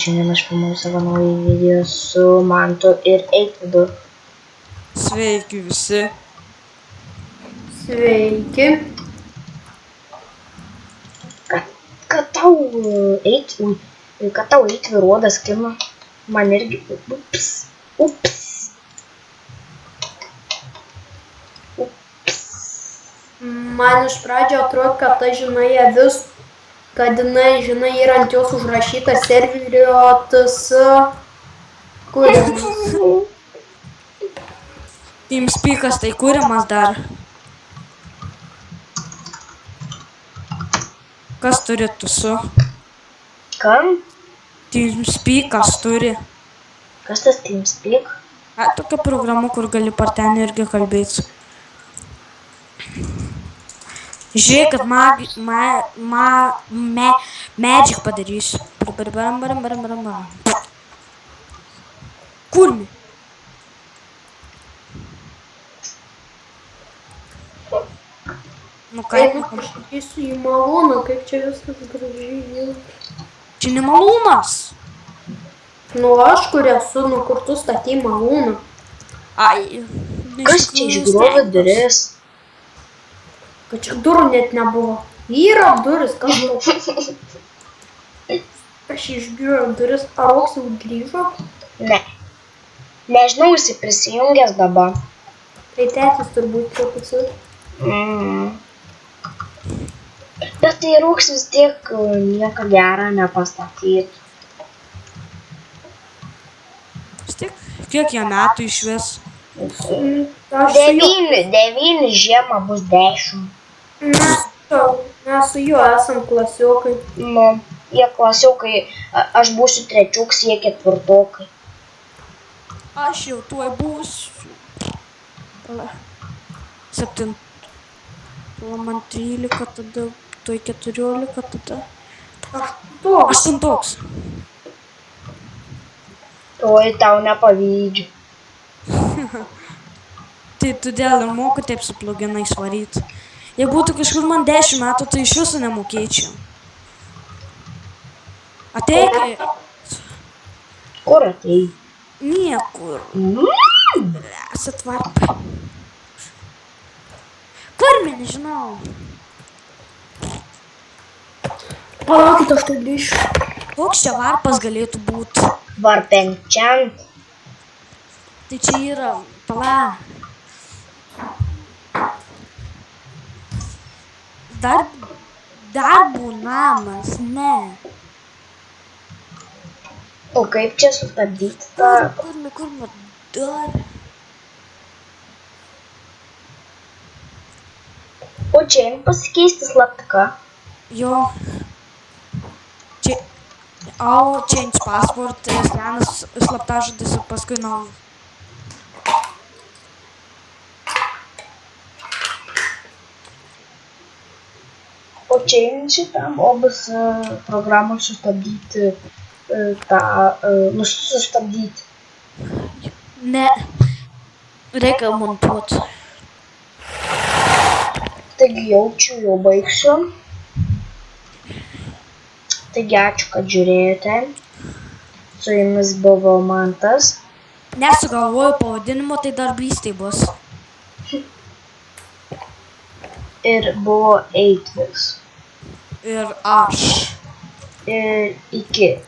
Šiandien aš filmuoju savo naują video su Mantu ir Eitvydu. Sveiki visi. Sveiki. Kad tau Eitvydu rodas kino, man irgi ups. Man iš pradžio atrodo, kad ta žinai avis, kad jinai, žinai, yra ant jos užrašyta serverio TS. Kuriamas. TeamSpeak'as tai kuriamas dar. Kas turi TS? Kam? TeamSpeak'as turi. Kas tas TeamSpeak? Tokia programa, kur gali per ten irgi kalbėti. Žiūrėk, kad magic padarysiu. Kurmi? Nu ką? Einu kažkaip į malūną, kaip čia viskas gražiai. Čia ne malūnas. Nu aš kur esu, nu kur tu statei malūną. Ai. Kas čia išgriovė duris? Kad čia durų net nebuvo. Yra duris, kas tu? Aš išgriovė duris, ar Roks jau grįžo? Ne. Nežinau, jis prisijungęs dabar. Tai tėtis turbūt truputį. Bet tai Roks vis tiek nieko gerą nepastatytų. Vis tiek, kiek jam metų išvis? 9 žiemą bus 10. Mes su juo esam klasiokai. Nu, jie klasiokai, aš būsiu trečiuks, jie ketvirtokai. Aš jau tuoj būsiu. 7. Man 13, tada tuoj 14, tada 8. Oi, tau nepavydžiu. Tai todėl ir moku taip su pluginais varyti. Jei būtų kažkur man 10 metų, tai iš jūsų nemokėčiau. Ateik. Kur atei? Niekur. Esat varpai. Kurmi, nežinau. Palaukit, aš tai grįšiu. Koks čia varpas galėtų būti? Varpenčiant. Tai čia yra, pala. Darbų namas, ne. O kaip čia sustabdyti tą? Kur dar? O čia jam pasikeisti slaptuką. Jo. Čia, change password, senas slaptažodis ir paskui naujas. O čia jam šitam obus programą sustabdyti sustabdyti. Ne. Reikia montuoti. Taigi jau baigsiu. Taigi ačiū, kad žiūrėjote. Su jumis buvo Mantas. Nesugalvoju pavadinimo, tai darbystė bus. Ir buvo Eitvydas. Ir aš. Ir iki.